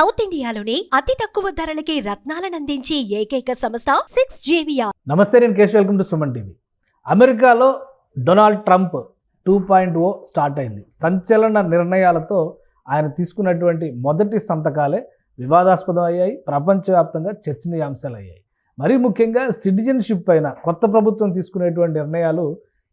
South ఇండియాలోని అతి తక్కువ ధరలకి రత్నాలనందించే ఏకైక సంస్థ 6JVR. నమస్తే, నేను Keshav. Welcome to Suman TV. అమెరికాలో డొనాల్డ్ ట్రంప్ 2.0 స్టార్ట్ అయింది. సంచలన నిర్ణయాలతో ఆయన తీసుకున్నటువంటి మొదటి సంతకాలే వివాదాస్పదం అయ్యాయి, ప్రపంచవ్యాప్తంగా చర్చనీయాంశాలు అయ్యాయి. మరీ ముఖ్యంగా సిటిజన్షిప్ పైన కొత్త ప్రభుత్వం తీసుకునేటువంటి నిర్ణయాలు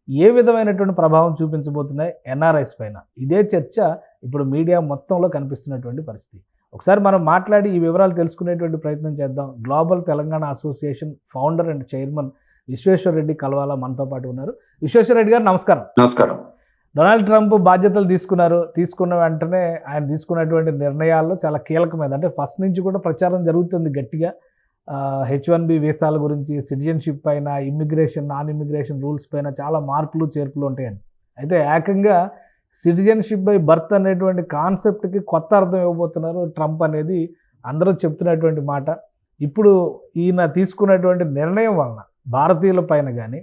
ఏ విధమైనటువంటి ప్రభావం చూపించబోతున్నాయి ఎన్ఆర్ఐస్ పైన, ఇదే చర్చ ఇప్పుడు మీడియా మొత్తంలో కనిపిస్తున్నటువంటి పరిస్థితి. ఒకసారి మనం మాట్లాడి ఈ వివరాలు తెలుసుకునేటువంటి ప్రయత్నం చేద్దాం. Global Telangana association founder and chairman Vishweshwar Reddy Kalvala మనతో పాటు ఉన్నారు. విశ్వేశ్వర్ రెడ్డి గారు నమస్కారం. నమస్కారం. డొనాల్డ్ ట్రంప్ బాధ్యతలు తీసుకున్న వెంటనే ఆయన తీసుకున్నటువంటి నిర్ణయాల్లో చాలా కీలకమైనది. అంటే ఫస్ట్ నుంచి కూడా ప్రచారం జరుగుతుంది గట్టిగా, H1B వీసాల గురించి, సిటిజన్షిప్ పైన, ఇమ్మిగ్రేషన్, నాన్ ఇమ్మిగ్రేషన్ రూల్స్ పైన చాలా మార్పులు చేర్పులు ఉంటాయని. అయితే ఏకంగా సిటిజన్షిప్ బై బర్త్ అనేటువంటి కాన్సెప్ట్కి కొత్త అర్థం ఇవ్వబోతున్నారు ట్రంప్ అనేది అందరూ చెప్తున్నటువంటి మాట. ఇప్పుడు ఈయన తీసుకున్నటువంటి నిర్ణయం వలన భారతీయుల పైన కానీ,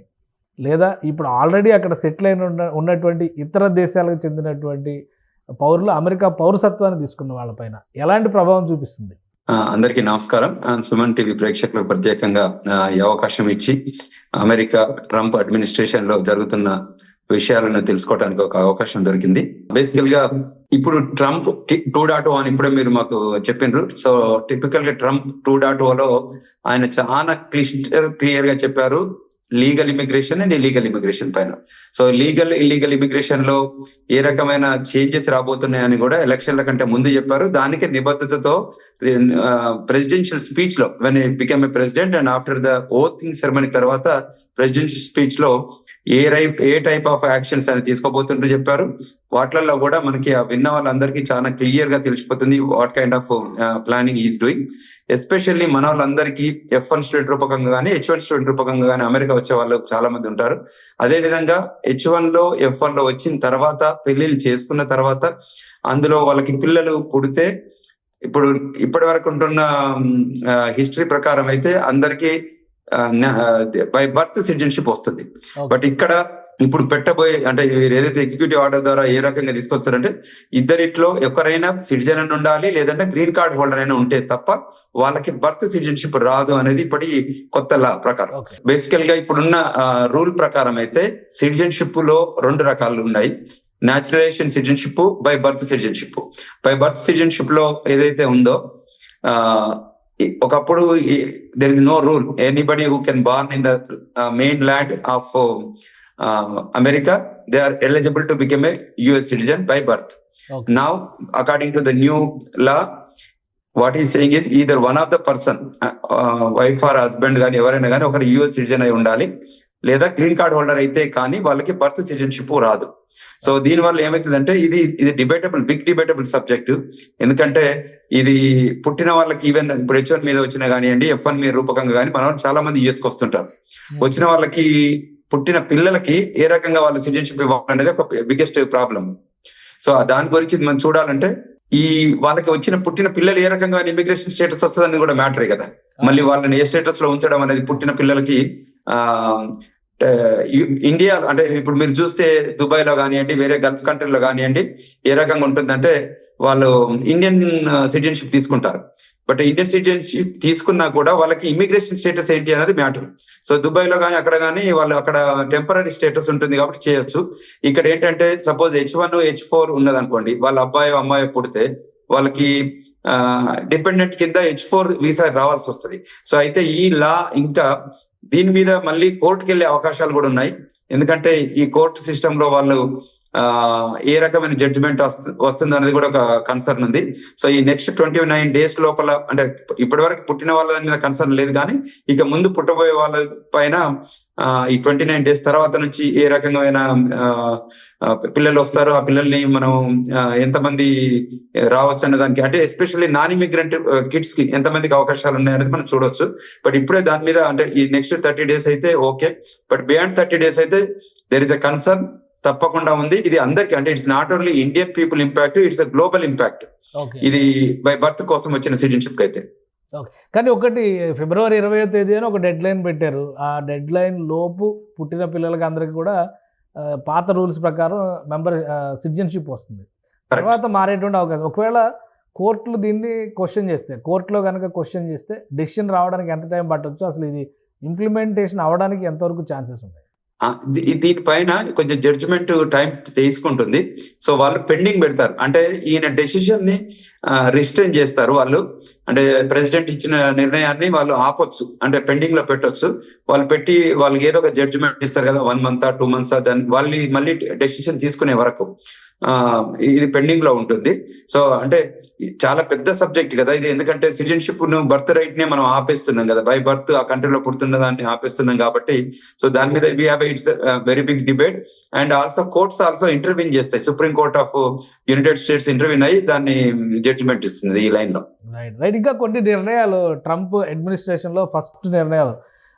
లేదా ఇప్పుడు ఆల్రెడీ అక్కడ సెటిల్ అయిన ఉన్నటువంటి ఇతర దేశాలకు చెందినటువంటి పౌరులు అమెరికా పౌరసత్వాన్ని తీసుకున్న వాళ్ళపైన ఎలాంటి ప్రభావం చూపిస్తుంది? అందరికీ నమస్కారం. సుమన్ టీవీ ప్రేక్షకులకు ప్రత్యేకంగా ఈ అవకాశం ఇచ్చి అమెరికా ట్రంప్ అడ్మినిస్ట్రేషన్ లో జరుగుతున్న విషయాలను తెలుసుకోవడానికి ఒక అవకాశం దొరికింది. బేసికల్ గా ఇప్పుడు ట్రంప్ 2.0 అని ఇప్పుడే మీరు మాకు చెప్పిండ్రు. సో టిపికల్ గా ట్రంప్ 2.0లో ఆయన చాలా క్లియర్ గా చెప్పారు legal immigration and illegal immigration పైన. సో ఇల్లీగల్ ఇమిగ్రేషన్ లో ఏ రకమైన చేంజెస్ రాబోతున్నాయని కూడా ఎలక్షన్ల కంటే ముందు చెప్పారు. దానికి నిబద్ధతతో ప్రెసిడెన్షియల్ స్పీచ్ లో when become a president and after the oathing ceremony తర్వాత ప్రెసిడెన్షియల్ స్పీచ్ లో ఏ టైప్ ఆఫ్ యాక్షన్స్ అని తీసుకోబోతుంటూ చెప్పారు. వాటిలలో కూడా మనకి విన్న వాళ్ళందరికీ చాలా క్లియర్ గా తెలిసిపోతుంది what kind of planning is doing. Especially మన వాళ్ళందరికీ F1 స్టూడెంట్ రూపకంగా కానీ H1 స్టూడెంట్ రూపకంగా కానీ అమెరికా వచ్చే వాళ్ళు చాలా మంది ఉంటారు. అదే విధంగా H1 లో F1 లో వచ్చిన తర్వాత పెళ్లిళ్ళు చేసుకున్న తర్వాత అందులో వాళ్ళకి పిల్లలు పుడితే ఇప్పటి వరకు ఉంటున్న హిస్టరీ ప్రకారం అయితే అందరికీ బై బర్త్ సిటిజన్షిప్ వస్తుంది. బట్ ఇక్కడ ఇప్పుడు పెట్టబోయే అంటే ఏదైతే ఎగ్జిక్యూటివ్ ఆర్డర్ ద్వారా ఏ రకంగా తీసుకొస్తారంటే ఇద్దరిట్లో ఒకరైనా సిటిజన్ అని ఉండాలి, లేదంటే గ్రీన్ కార్డ్ హోల్డర్ అయినా ఉంటే తప్ప వాళ్ళకి బర్త్ సిటిజన్షిప్ రాదు అనేది ఇప్పటి కొత్త లా ప్రకారం. బేసికల్ గా ఇప్పుడున్న రూల్ ప్రకారం అయితే సిటిజన్షిప్ లో 2 రకాలు ఉన్నాయి. Naturalisation citizenship, by birth citizenship. By birth citizenship లో ఏదైతే ఉందో ఒకప్పుడు there is no rule anybody who can born in the mainland of America, they are eligible to become a US citizen by birth. Okay. Now, according to the new law, what he is saying is either one of the person, wife or husband గానీ ఎవరైనా కానీ ఒకరు US citizen అయి ఉండాలి, లేదా green card holder అయితే కానీ వాళ్ళకి బర్త్ సిటిజన్షిప్ రాదు. సో దీని వల్ల ఏమైతుందంటే ఇది బిగ్ డిబేటబుల్ సబ్జెక్ట్. ఎందుకంటే ఇది పుట్టిన వాళ్ళకి ఈవెన్ ఇప్పుడు H1 మీద వచ్చినా కానివ్వండి, F1 మీద రూపకంగా కానీ మన వాళ్ళు చాలా మంది యూఎస్కి వస్తుంటారు. వచ్చిన వాళ్ళకి పుట్టిన పిల్లలకి ఏ రకంగా వాళ్ళ సిటిజన్షిప్ ఇవ్వాలనేది ఒక బిగ్గెస్ట్ ప్రాబ్లం. సో దాని గురించి మనం చూడాలంటే ఈ వాళ్ళకి పుట్టిన పిల్లలు ఏ రకంగా ఇమిగ్రేషన్ స్టేటస్ వస్తుందని కూడా మ్యాటరే కదా. మళ్ళీ వాళ్ళని ఏ స్టేటస్ లో ఉంచడం అనేది పుట్టిన పిల్లలకి ఇండియా అంటే ఇప్పుడు మీరు చూస్తే దుబాయ్ లో కానివ్వండి, వేరే గల్ఫ్ కంట్రీలో కానివ్వండి, ఏ రకంగా ఉంటుందంటే వాళ్ళు ఇండియన్ సిటిజన్షిప్ తీసుకుంటారు. బట్ ఇండియన్ సిటిజన్షిప్ తీసుకున్నా కూడా వాళ్ళకి ఇమిగ్రేషన్ స్టేటస్ ఏంటి అనేది మ్యాటర్. సో దుబాయ్ లో కానీ అక్కడ కానీ వాళ్ళు అక్కడ టెంపరీ స్టేటస్ ఉంటుంది కాబట్టి చేయొచ్చు. ఇక్కడ ఏంటంటే సపోజ్ H1, H4 ఉన్నది అనుకోండి, వాళ్ళ అబ్బాయి అమ్మాయి పుడితే వాళ్ళకి డిపెండెంట్ కింద H4 వీసా రావాల్సి వస్తుంది. సో అయితే ఈ లా ఇంకా దీని మీద మళ్ళీ కోర్టుకి వెళ్ళే అవకాశాలు కూడా ఉన్నాయి. ఎందుకంటే ఈ కోర్టు సిస్టమ్ లో వాళ్ళు ఏ రకమైన జడ్జిమెంట్ వస్తుంది అనేది కూడా ఒక కన్సర్న్ ఉంది. సో ఈ నెక్స్ట్ 29 days లోపల, అంటే ఇప్పటి వరకు పుట్టిన వాళ్ళ మీద కన్సర్న్ లేదు కానీ ఇక ముందు పుట్టబోయే వాళ్ళ పైన ఈ 29 days తర్వాత నుంచి ఏ రకమైన పిల్లలు వస్తారో ఆ పిల్లల్ని మనం ఎంతమంది రావచ్చు అనే దానికి, అంటే ఎస్పెషల్లీ నాన్ ఇమిగ్రెంట్ కిడ్స్ కి ఎంతమందికి అవకాశాలు ఉన్నాయనేది మనం చూడవచ్చు. బట్ ఇప్పుడే దాని మీద అంటే ఈ నెక్స్ట్ 30 days అయితే ఓకే, బట్ బియాండ్ 30 days అయితే దెర్ ఇస్ అ కన్సర్న్ తప్పకుండా ఉంది. ఇది అందరికి, అంటే it's not only Indian people impact, it's a global impact. ఇది బై బర్త్ కోసం వచ్చిన సిటిజన్షిప్ అయితే. కానీ ఒకటి February 20వ తేదీన ఒక డెడ్ లైన్ పెట్టారు. ఆ డెడ్ లైన్ లోపు పుట్టిన పిల్లలకి అందరికి కూడా పాత రూల్స్ ప్రకారం సిటిజన్షిప్ వస్తుంది. తర్వాత మారేటువంటి అవకాశం, ఒకవేళ కోర్టులు దీన్ని క్వశ్చన్ చేస్తే, కోర్టులో కనుక క్వశ్చన్ చేస్తే డెసిషన్ రావడానికి ఎంత టైం పట్టొచ్చు, అసలు ఇది ఇంప్లిమెంటేషన్ అవ్వడానికి ఎంతవరకు ఛాన్సెస్ ఉన్నాయి? దీనిపైన కొంచెం జడ్జిమెంట్ టైం తీసుకుంటుంది. సో వాళ్ళు పెండింగ్ పెడతారు, అంటే ఈయన డెసిషన్ ని రిస్ట్రైన్ చేస్తారు వాళ్ళు. అంటే ప్రెసిడెంట్ ఇచ్చిన నిర్ణయాన్ని వాళ్ళు ఆపొచ్చు, అంటే పెండింగ్ లో పెట్టొచ్చు. వాళ్ళు పెట్టి వాళ్ళకి ఏదో ఒక జడ్జిమెంట్ ఇస్తారు కదా, 1 month 2 months, దాన్ని వాళ్ళు మళ్ళీ డెసిషన్ తీసుకునే వరకు ఇది పెండింగ్ లో ఉంటుంది. సో అంటే చాలా పెద్ద సబ్జెక్ట్ కదా ఇది, ఎందుకంటే సిటిజన్షిప్ బర్త్ రైట్ నే మనం ఆపేస్తున్నాం కదా, బై బర్త్ ఆ కంట్రీలో పుడుతున్న దాన్ని ఆపేస్తున్నాం కాబట్టి. సో దాని మీద we have it's very big debate. And also courts also intervene చేస్తాయి, supreme court of united states intervene అయ్యి దాన్ని జడ్జిమెంట్ ఇస్తుంది ఈ లైన్ లో. రైట్. ఇంకా కొన్ని నిర్ణయాలు ట్రంప్ అడ్మినిస్ట్రేషన్ లో ఫస్ట్ నిర్ణయాలు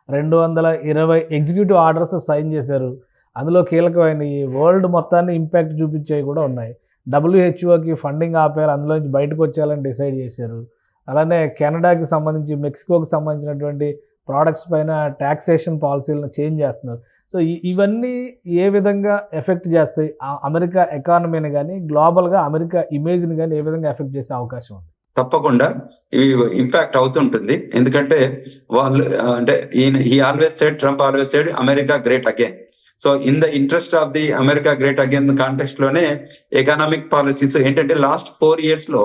220 ఎగ్జిక్యూటివ్ ఆర్డర్స్ సైన్ చేశారు. అందులో కీలకమైన ఈ వరల్డ్ మొత్తాన్ని ఇంపాక్ట్ చూపించేవి కూడా ఉన్నాయి. WHOకి ఫండింగ్ ఆపేయాలి, అందులో నుంచి బయటకు వచ్చేయాలని డిసైడ్ చేశారు. అలానే కెనడాకి సంబంధించి, మెక్సికోకి సంబంధించినటువంటి ప్రోడక్ట్స్ పైన ట్యాక్సేషన్ పాలసీలను చేంజ్ చేస్తున్నారు. సో ఇవన్నీ ఏ విధంగా ఎఫెక్ట్ చేస్తాయి అమెరికా ఎకానమీని కానీ, గ్లోబల్గా అమెరికా ఇమేజ్ని కానీ ఏ విధంగా ఎఫెక్ట్ చేసే అవకాశం ఉంది? తప్పకుండా ఇవి ఇంపాక్ట్ అవుతుంటుంది, ఎందుకంటే వాళ్ళు అంటే Trump always said America great again. So in the interest of the America great again context లోనే ఎకనామిక్ పాలసీస్ ఏంటంటే లాస్ట్ 4 years లో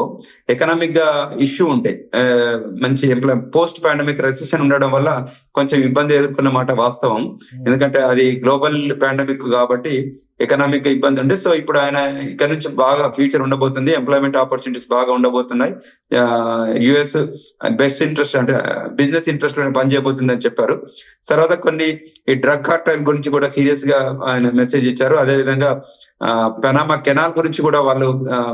ఎకనామిక్ గా ఇష్యూ ఉంటాయి, మంచి పోస్ట్ పాండమిక్ రెసెషన్ ఉండడం వల్ల కొంచెం ఇబ్బంది ఎదుర్కొన్న మాట వాస్తవం. ఎందుకంటే అది గ్లోబల్ పాండమిక్ కాబట్టి ఎకనామిక్ ఇబ్బంది ఉండే. సో ఇప్పుడు ఆయన ఇక్కడ నుంచి బాగా ఫ్యూచర్ ఉండబోతుంది, ఎంప్లాయ్మెంట్ ఆపర్చునిటీస్ బాగా ఉండబోతున్నాయి. యుఎస్ బెస్ట్ ఇంట్రెస్ట్ అంటే బిజినెస్ ఇంట్రెస్ట్ లోనే పనిచేయబోతుంది అని చెప్పారు. తర్వాత కొన్ని ఈ డ్రగ్ కార్టెల్ గురించి కూడా సీరియస్ గా ఆయన మెసేజ్ ఇచ్చారు. అదేవిధంగా పనామా కెనాల్ గురించి కూడా వాళ్ళు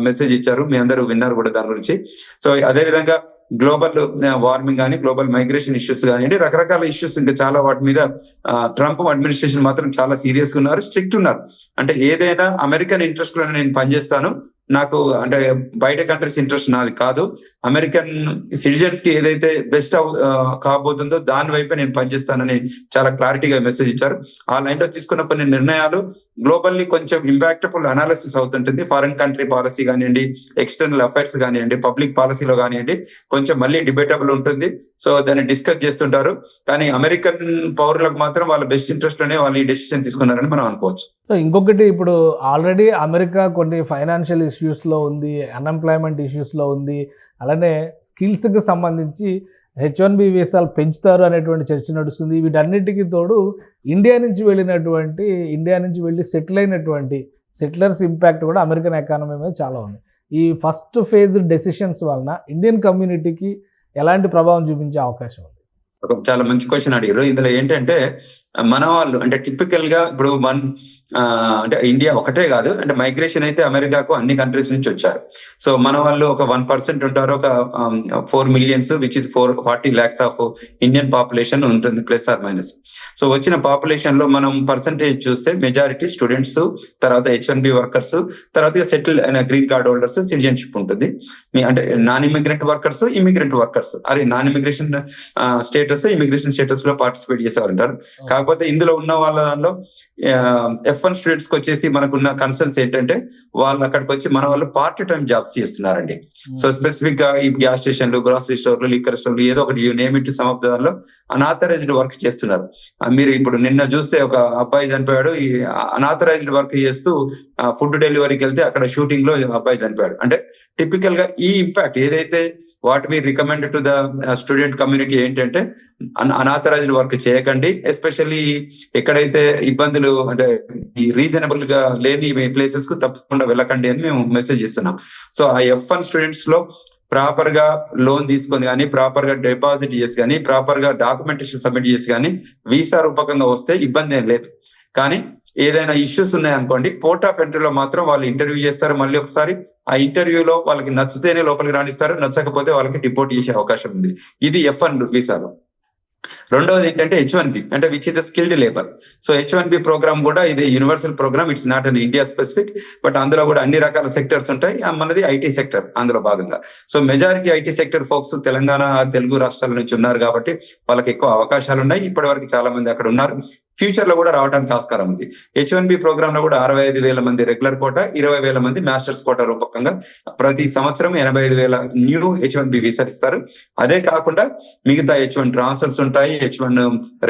మెసేజ్ ఇచ్చారు, మీ అందరూ విన్నారు కూడా దాని గురించి. సో అదేవిధంగా గ్లోబల్ వార్మింగ్ కానీ, గ్లోబల్ మైగ్రేషన్ ఇష్యూస్ కానివ్వండి, రకరకాల ఇష్యూస్ ఇంకా చాలా వాటి మీద ట్రంప్ అడ్మినిస్ట్రేషన్ మాత్రం చాలా సీరియస్ గా ఉన్నారు, స్ట్రిక్ట్ ఉన్నారు. అంటే ఏదైనా అమెరికన్ ఇంట్రెస్ట్ లో నేను పనిచేస్తాను, నాకు అంటే బయట కంట్రీస్ ఇంట్రెస్ట్ నాది కాదు, అమెరికన్ సిటిజన్స్ కి ఏదైతే బెస్ట్ కాబోతుందో దాని వైపే నేను పనిచేస్తానని చాలా క్లారిటీగా మెసేజ్ ఇచ్చారు. ఆ లైన్ లో తీసుకున్న కొన్ని నిర్ణయాలు గ్లోబల్లీ కొంచెం ఇంపాక్ట్ఫుల్ అనాలిసిస్ అవుతుంటుంది. ఫారిన్ కంట్రీ పాలసీ కానివ్వండి, ఎక్స్టర్నల్ అఫైర్స్ కానివ్వండి, పబ్లిక్ పాలసీలో కానివ్వండి, కొంచెం మళ్ళీ డిబేటబుల్ ఉంటుంది. సో దాన్ని డిస్కస్ చేస్తుంటారు. కానీ అమెరికన్ పౌరులకు మాత్రం వాళ్ళ బెస్ట్ ఇంట్రెస్ట్ లోనే వాళ్ళు ఈ డెసిషన్ తీసుకున్నారని మనం అనుకోవచ్చు. సో ఇంకొకటి, ఇప్పుడు ఆల్రెడీ అమెరికా కొన్ని ఫైనాన్షియల్ ఇష్యూస్లో ఉంది, అన్ఎంప్లాయ్మెంట్ ఇష్యూస్లో ఉంది, అలానే స్కిల్స్కి సంబంధించి H1B వీసాలు పెంచుతారు అనేటువంటి చర్చ నడుస్తుంది. వీటన్నిటికీ తోడు ఇండియా నుంచి వెళ్ళి సెటిల్ అయినటువంటి సెటిలర్స్ ఇంపాక్ట్ కూడా అమెరికన్ ఎకానమీ మీద చాలా ఉంది. ఈ ఫస్ట్ ఫేజ్ డెసిషన్స్ వలన ఇండియన్ కమ్యూనిటీకి ఎలాంటి ప్రభావం చూపించే అవకాశం ఉంది? చాలా మంచి క్వశ్చన్ అడిగారు. ఇందులో ఏంటంటే మన వాళ్ళు అంటే టిపికల్ గా ఇప్పుడు అంటే ఇండియా ఒకటే కాదు, అంటే మైగ్రేషన్ అయితే అమెరికాకు అన్ని కంట్రీస్ నుంచి వచ్చారు. సో మన వాళ్ళు ఒక 1% ఉంటారు, ఒక 4 million which is 40 lakhs of Indian population ఉంటుంది, ప్లస్ ఆర్ మైనస్. సో వచ్చిన పాపులేషన్ లో మనం పర్సంటేజ్ చూస్తే మెజారిటీ స్టూడెంట్స్, తర్వాత H1B వర్కర్స్, తర్వాత సెటిల్ అయిన గ్రీన్ కార్డ్ హోల్డర్స్, సిటిజన్షిప్ ఉంటుంది. అంటే non immigrant workers, immigrant workers, are non immigration status, immigration status లో పార్టిసిపేట్ చేసేవారు ఉంటారు. కాకపోతే ఇందులో ఉన్న వాళ్ళ దానిలో F1 స్టూడెంట్స్ కి వచ్చేసి మనకున్న కన్సర్న్స్ ఏంటంటే వాళ్ళు అక్కడికి వచ్చి మన వాళ్ళు పార్ట్ టైం జాబ్స్ చేస్తున్నారండి. సో స్పెసిఫిక్ గా ఈ గ్యాస్ స్టేషన్లు, గ్రాసరీ స్టోర్లు, లిక్కర్ స్టోర్లు, ఏదో ఒకటి నేమ్ ఇట్ సమ్ ఆఫ్ దానిలో అనాథరైజ్డ్ వర్క్ చేస్తున్నారు. మీరు ఇప్పుడు నిన్న చూస్తే ఒక అబ్బాయి చనిపోయాడు, ఈ అనాథరైజ్డ్ వర్క్ చేస్తూ ఫుడ్ డెలివరీకి వెళ్తే అక్కడ షూటింగ్ లో అబ్బాయి చనిపోయాడు. అంటే టిపికల్ గా ఈ ఇంపాక్ట్ ఏదైతే what we recommend to the student community ఏంటంటే అనాథరైజ్డ్ వర్క్ చేయకండి, ఎస్పెషల్లీ ఎక్కడైతే ఇబ్బందులు అంటే ఈ రీజనబుల్ గా లేని ప్లేసెస్ కు తప్పకుండా వెళ్ళకండి అని మేము మెసేజ్ ఇస్తున్నాం. సో ఆ F1 స్టూడెంట్స్ లో ప్రాపర్ గా లోన్ తీసుకొని కానీ, ప్రాపర్ గా డిపాజిట్ చేసి కానీ, ప్రాపర్ గా డాక్యుమెంటేషన్ సబ్మిట్ చేసి కానీ వీసా రూపకంగా వస్తే ఇబ్బంది ఏం లేదు. కానీ ఏదైనా ఇష్యూస్ ఉన్నాయనుకోండి, పోర్ట్ ఆఫ్ ఎంట్రీలో మాత్రం వాళ్ళు ఇంటర్వ్యూ చేస్తారు. మళ్ళీ ఒకసారి ఆ ఇంటర్వ్యూలో వాళ్ళకి నచ్చితేనే లోపలికి రాణిస్తారు, నచ్చకపోతే వాళ్ళకి డిపోర్ట్ చేసే అవకాశం ఉంది. ఇది F1 వీసాలో. రెండవది ఏంటంటే H1B, అంటే which is skilled labour. So H1B programme కూడా ఇది universal programme, it's not an India specific, but అందులో కూడా అన్ని రకాల సెక్టర్స్ ఉంటాయి. మనది ఐటీ సెక్టర్ అందులో భాగంగా. So majority IT sector folks Telangana, Telugu రాష్ట్రాల నుంచి ఉన్నారు కాబట్టి వాళ్ళకి ఎక్కువ అవకాశాలు ఉన్నాయి. ఇప్పటి వరకు చాలా మంది అక్కడ ఉన్నారు. ఫ్యూచర్ లో కూడా రావడానికి ఆస్కారం ఉంది. H1B ప్రోగ్రామ్ లో కూడా 65,000 మంది రెగ్యులర్ కోటా, 20,000 మంది మాస్టర్స్ కోటా రూపకంగా ప్రతి సంవత్సరం 85,000 న్యూ H1B వీసాలు ఇస్తారు. అదే కాకుండా మిగతా H1 ట్రాన్స్ఫర్స్ ఉంటాయి, H1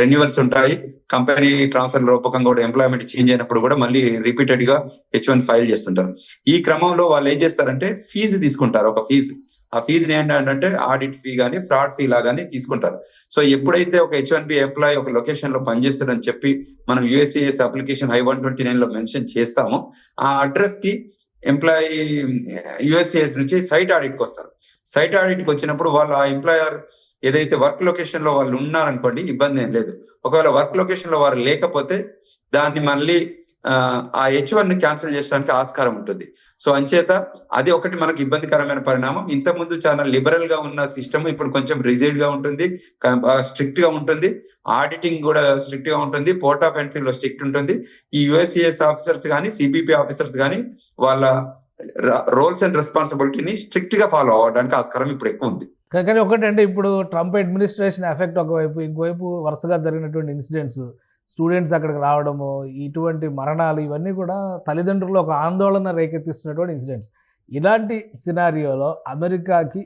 రెన్యువల్స్ ఉంటాయి. కంపెనీ ట్రాన్స్ఫర్ రూపకంగా కూడా ఎంప్లాయ్మెంట్ చేంజ్ అయినప్పుడు కూడా మళ్ళీ రిపీటెడ్ గా H1 ఫైల్ చేస్తుంటారు. ఈ క్రమంలో వాళ్ళు ఏం చేస్తారంటే ఫీజు తీసుకుంటారు, ఒక ఫీజు. ఆ ఫీజుని ఏంటంటే ఆడిట్ ఫీ కానీ ఫ్రాడ్ ఫీ లాగానే తీసుకుంటారు. సో ఎప్పుడైతే ఒక H1B ఎంప్లాయీ ఒక లొకేషన్ లో పనిచేస్తారని చెప్పి మనం USCIS అప్లికేషన్ I-129 లో మెన్షన్ చేస్తామో ఆ అడ్రస్ కి ఎంప్లాయీ USCIS నుంచి సైట్ ఆడిట్ కి వస్తారు. సైట్ ఆడిట్ కి వచ్చినప్పుడు వాళ్ళు ఆ ఎంప్లాయర్ ఏదైతే వర్క్ లొకేషన్ లో వాళ్ళు ఉన్నారనుకోండి, ఇబ్బంది ఏం లేదు. ఒకవేళ వర్క్ లొకేషన్ లో వారు లేకపోతే దాన్ని మళ్ళీ ఆ H1 ని క్యాన్సిల్ చేయడానికి ఆస్కారం ఉంటుంది. సో అంచేత అది ఒకటి మనకి ఇబ్బందికరమైన పరిణామం. ఇంతకుముందు చాలా లిబరల్ గా ఉన్న సిస్టమ్ ఇప్పుడు కొంచెం రిజిడ్ గా ఉంటుంది, స్ట్రిక్ట్ గా ఉంటుంది. ఆడిటింగ్ కూడా స్ట్రిక్ట్ గా ఉంటుంది, పోర్ట్ ఆఫ్ ఎంట్రీలో స్ట్రిక్ట్ ఉంటుంది. ఈ USCIS ఆఫీసర్స్ కానీ CBP ఆఫీసర్స్ కానీ వాళ్ళ రోల్స్ అండ్ రెస్పాన్సిబిలిటీని స్ట్రిక్ట్ గా ఫాలో అవ్వడానికి ఆస్కారం ఇప్పుడు ఎక్కువ ఉంది. కానీ ఒకటంటే ఇప్పుడు ట్రంప్ అడ్మినిస్ట్రేషన్ ఎఫెక్ట్ ఒకవైపు, ఇంకోవైపు వరుసగా జరిగినటువంటి ఇన్సిడెంట్స్, స్టూడెంట్స్ అక్కడికి రావడము, ఇటువంటి మరణాలు, ఇవన్నీ కూడా తల్లిదండ్రులు ఒక ఆందోళన రేకెత్తిస్తున్నటువంటి ఇన్సిడెంట్స్. ఇలాంటి సినారియోలో అమెరికాకి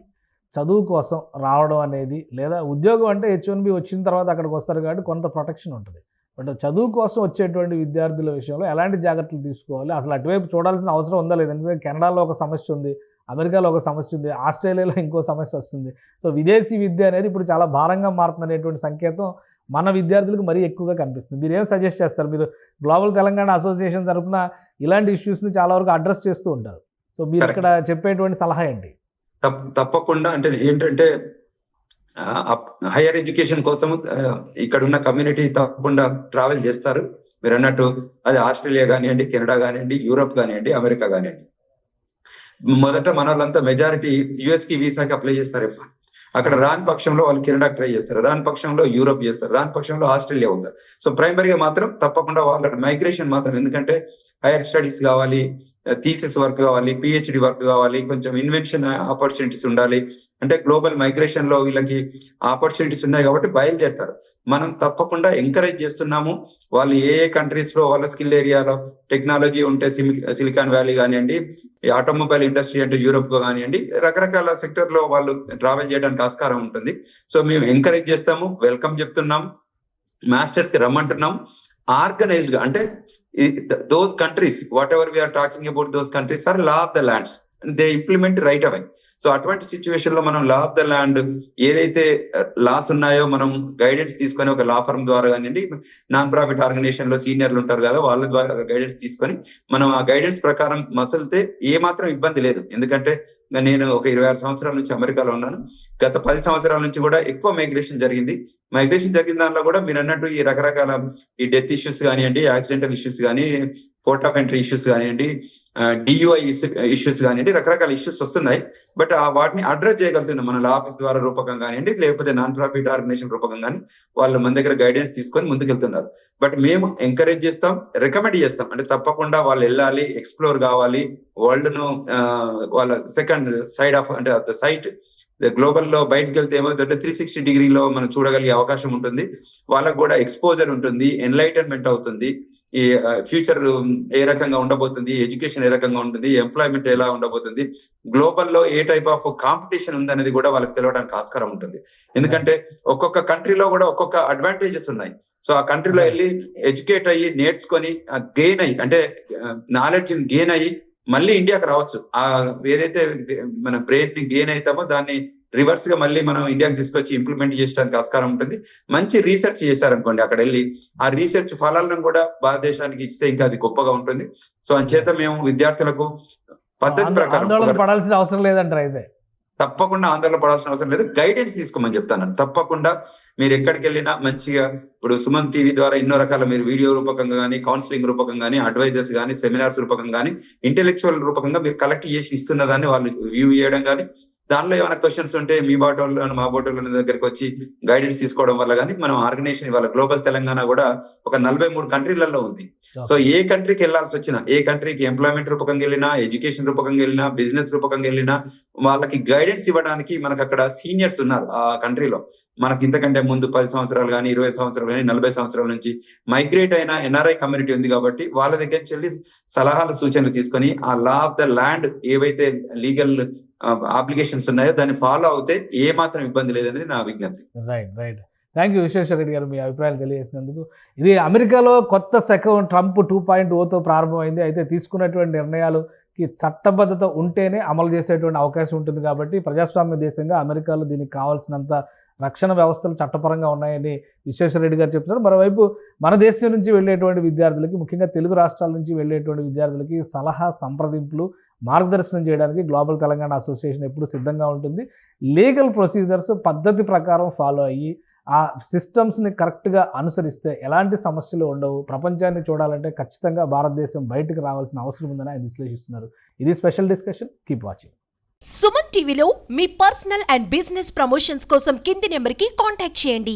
చదువు కోసం రావడం అనేది, లేదా ఉద్యోగం అంటే H1B వచ్చిన తర్వాత అక్కడికి వస్తారు కాబట్టి కొంత ప్రొటెక్షన్ ఉంటుంది. బట్ చదువు కోసం వచ్చేటువంటి విద్యార్థుల విషయంలో ఎలాంటి జాగ్రత్తలు తీసుకోవాలి, అసలు అటువైపు చూడాల్సిన అవసరం ఉందా లేదా? ఎందుకంటే కెనడాలో ఒక సమస్య ఉంది, అమెరికాలో ఒక సమస్య ఉంది, ఆస్ట్రేలియాలో ఇంకో సమస్య వస్తుంది. సో విదేశీ విద్య అనేది ఇప్పుడు చాలా భారంగా మారుతుందనేటువంటి సంకేతం మన విద్యార్థులకు మరీ ఎక్కువగా కనిపిస్తుంది. మీరు ఏం సజెస్ట్ చేస్తారు? మీరు గ్లోబల్ తెలంగాణ అసోసియేషన్ తరఫున ఇలాంటి ఇష్యూస్ని చాలా వరకు అడ్రస్ చేస్తూ ఉంటారు. సో మీరు ఇక్కడ చెప్పేటువంటి సలహా ఏంటి? తప్పకుండా అంటే ఏంటంటే హైయర్ ఎడ్యుకేషన్ కోసం ఇక్కడ ఉన్న కమ్యూనిటీ తప్పకుండా ట్రావెల్ చేస్తారు. మీరు అన్నట్టు అది ఆస్ట్రేలియా కానివ్వండి, కెనడా కానివ్వండి, యూరోప్ కానివ్వండి, అమెరికా కానివ్వండి. మొదట మన వాళ్ళంతా మెజారిటీ యుఎస్కి వీసాకి అప్లై చేస్తారు. అక్కడ రాని పక్షంలో వాళ్ళు కెనడాకి ట్రై చేస్తారు, రాని పక్షంలో యూరోప్ చేస్తారు, రాని పక్షంలో ఆస్ట్రేలియా ఉంటారు. సో ప్రైమరీగా మాత్రం తప్పకుండా వాళ్ళ మైగ్రేషన్ మాత్రం, ఎందుకంటే హైయర్ స్టడీస్ కావాలి, థీసిస్ వర్క్ కావాలి, PhD వర్క్ కావాలి, కొంచెం ఇన్వెన్షన్ ఆపర్చునిటీస్ ఉండాలి. అంటే గ్లోబల్ మైగ్రేషన్ లో వీళ్ళకి ఆపర్చునిటీస్ ఉన్నాయి కాబట్టి బయలుదేరుతారు. మనం తప్పకుండా ఎంకరేజ్ చేస్తున్నాము. వాళ్ళు ఏ కంట్రీస్ లో వాళ్ళ స్కిల్ ఏరియాలో టెక్నాలజీ ఉంటే సిలికాన్ వ్యాలీ కానివ్వండి, ఆటోమొబైల్ ఇండస్ట్రీ అంటే యూరోప్ కానివ్వండి, రకరకాల సెక్టర్ లో వాళ్ళు ట్రావెల్ చేయడానికి ఆస్కారం ఉంటుంది. సో మేము ఎంకరేజ్ చేస్తాము, వెల్కమ్ చెప్తున్నాం, మాస్టర్స్ కి రమ్మంటున్నాం. ఆర్గనైజ్డ్ గా అంటే those countries, whatever we are talking about, those countries are law of the lands and they implement right away. So అటువంటి సిచ్యువేషన్ లో మనం లా ఆఫ్ ద ల్యాండ్ ఏదైతే లాస్ ఉన్నాయో మనం గైడెన్స్ తీసుకొని ఒక లా ఫర్మ్ ద్వారా కానివ్వండి, నాన్ ప్రాఫిట్ ఆర్గనైజేషన్ లో సీనియర్లు ఉంటారు కదా, వాళ్ళ ద్వారా గైడెన్స్ తీసుకొని మనం ఆ గైడెన్స్ ప్రకారం మసలితే ఏ మాత్రం ఇబ్బంది లేదు. ఎందుకంటే నేను ఒక 26 సంవత్సరాల నుంచి అమెరికాలో ఉన్నాను. గత 10 సంవత్సరాల నుంచి కూడా ఎక్కువ మైగ్రేషన్ జరిగింది. జరిగిన దానిలో కూడా మీరు అన్నట్టు ఈ రకరకాల ఈ డెత్ ఇష్యూస్ కానివ్వండి, యాక్సిడెంటల్ ఇష్యూస్ కానీ, పోర్ట్ ఆఫ్ ఎంట్రీ ఇష్యూస్ కానివ్వండి, DUI ఇష్యూస్ కానివ్వండి, రకరకాల ఇష్యూస్ వస్తున్నాయి. బట్ వాటిని అడ్రస్ చేయగలుగుతున్నాం మన ఆఫీస్ ద్వారా రూపకం కానివ్వండి, లేకపోతే నాన్ ప్రాఫిట్ ఆర్గనైజేషన్ రూపకం కానీ వాళ్ళు మన దగ్గర గైడెన్స్ తీసుకొని ముందుకెళ్తున్నారు. బట్ మేము ఎంకరేజ్ చేస్తాం, రికమెండ్ చేస్తాం. అంటే తప్పకుండా వాళ్ళు వెళ్ళాలి, ఎక్స్ప్లోర్ కావాలి వరల్డ్ ను. వాళ్ళ సెకండ్ సైడ్ ఆఫ్ అంటే ద సైట్ గ్లోబల్ లో బయటకు వెళ్తే ఏమవుతుందంటే 360 డిగ్రీలో మనం చూడగలిగే అవకాశం ఉంటుంది. వాళ్ళకు కూడా ఎక్స్పోజర్ ఉంటుంది, ఎన్లైటన్మెంట్ అవుతుంది. ఈ ఫ్యూచర్ ఏ రకంగా ఉండబోతుంది, ఎడ్యుకేషన్ ఏ రకంగా ఉంటుంది, ఎంప్లాయ్మెంట్ ఎలా ఉండబోతుంది, గ్లోబల్ లో ఏ టైప్ ఆఫ్ కాంపిటీషన్ ఉంది అనేది కూడా వాళ్ళకి తెలవడానికి ఆస్కారం ఉంటుంది. ఎందుకంటే ఒక్కొక్క కంట్రీలో కూడా ఒక్కొక్క అడ్వాంటేజెస్ ఉన్నాయి. సో ఆ కంట్రీలో వెళ్ళి ఎడ్యుకేట్ అయ్యి నేర్చుకొని గెయిన్ అయ్యి, అంటే నాలెడ్జ్ గెయిన్ అయ్యి మళ్ళీ ఇండియాకి రావచ్చు. ఆ ఏదైతే మన బ్రెయిన్ ని గెయిన్ అవుతామో దాన్ని రివర్స్ గా మళ్ళీ మనం ఇండియాకి తీసుకొచ్చి ఇంప్లిమెంట్ చేయడానికి ఆస్కారం ఉంటుంది. మంచి రీసెర్చ్ చేశారనుకోండి, అక్కడ వెళ్ళి ఆ రీసెర్చ్ ఫలాలను కూడా భారతదేశానికి ఇస్తే ఇంకా అది గొప్పగా ఉంటుంది. సో అంచేత మేము విద్యార్థులకు పద్ధతి ప్రకారం పడాల్సిన అవసరం లేదంటారు. అయితే తప్పకుండా ఆందోళన పడాల్సిన అవసరం లేదు, గైడెన్స్ తీసుకోమని చెప్తాను. తప్పకుండా మీరు ఎక్కడికి వెళ్ళినా మంచిగా, ఇప్పుడు సుమన్ టీవీ ద్వారా ఎన్నో రకాల మీరు వీడియో రూపకంగా కానీ, కౌన్సిలింగ్ రూపకంగా కానీ, అడ్వైజర్స్ కానీ, సెమినార్స్ రూపకంగా కానీ, ఇంటెలెక్చువల్ రూపకంగా మీరు కలెక్ట్ చేసి ఇస్తున్న దాన్ని వాళ్ళు వ్యూ చేయడం కానీ, దానిలో ఏమైనా క్వశ్చన్స్ ఉంటే మీ బాటోళ్ళ మా బాటోళ్ళ దగ్గరికి వచ్చి గైడెన్స్ తీసుకోవడం వల్ల కానీ మనం ఆర్గనైజేషన్ ఇవాళ గ్లోబల్ తెలంగాణ కూడా ఒక 43 కంట్రీలలో ఉంది. సో ఏ కంట్రీకి వెళ్లాల్సి వచ్చినా, ఏ కంట్రీకి ఎంప్లాయ్మెంట్ రూపకంగా వెళ్ళినా, ఎడ్యుకేషన్ రూపకంగా వెళ్ళినా, బిజినెస్ రూపకంగా వెళ్ళినా వాళ్ళకి గైడెన్స్ ఇవ్వడానికి మనకు అక్కడ సీనియర్స్ ఉన్నారు ఆ కంట్రీలో. మనకి ఇంతకంటే ముందు 10 సంవత్సరాలు కానీ, 20 సంవత్సరాలు కానీ, 40 సంవత్సరాల నుంచి మైగ్రేట్ అయిన ఎన్ఆర్ఐ కమ్యూనిటీ ఉంది కాబట్టి వాళ్ళ దగ్గర నుంచి వెళ్ళి సలహాలు సూచనలు తీసుకొని ఆ లా ఆఫ్ ద ల్యాండ్ ఏవైతే లీగల్ అప్లికేషన్స్ ఉన్నాయో దాన్ని ఫాలో అవుతే ఏ మాత్రం ఇబ్బంది లేదనేది నా విజ్ఞప్తి. Right. Thank you Visweswara Reddy గారు, మీ అభిప్రాయాలు తెలియజేసినందుకు. ఇది అమెరికాలో కొత్త శకం ట్రంప్ 2.0తో ప్రారంభమైంది. అయితే తీసుకున్నటువంటి నిర్ణయాలకి చట్టబద్ధత ఉంటేనే అమలు చేసేటువంటి అవకాశం ఉంటుంది కాబట్టి ప్రజాస్వామ్య దేశంగా అమెరికాలో దీనికి కావాల్సినంత రక్షణ వ్యవస్థలు చట్టపరంగా ఉన్నాయని విశ్వేశ్వర రెడ్డి గారు చెప్తున్నారు. మరోవైపు మన దేశం నుంచి వెళ్ళేటువంటి విద్యార్థులకి, ముఖ్యంగా తెలుగు రాష్ట్రాల నుంచి వెళ్ళేటువంటి విద్యార్థులకి సలహా, సంప్రదింపులు, మార్గదర్శనం చేయడానికి గ్లోబల్ తెలంగాణ అసోసియేషన్ ఎప్పుడు సిద్ధంగా ఉంటుంది. లీగల్ ప్రొసీజర్స్ పద్ధతి ప్రకారం ఫాలో అయ్యి ఆ సిస్టమ్స్ని కరెక్ట్గా అనుసరిస్తే ఎలాంటి సమస్యలు ఉండవు. ప్రపంచాన్ని చూడాలంటే ఖచ్చితంగా భారతదేశం బయటకు రావాల్సిన అవసరం ఉందని ఆయన విశ్లేషిస్తున్నారు. ఇది special discussion. Keep watching. Suman టీవీలో మీ పర్సనల్ అండ్ బిజినెస్ ప్రమోషన్స్ కోసం కింది నెంబర్కి కాంటాక్ట్ చేయండి.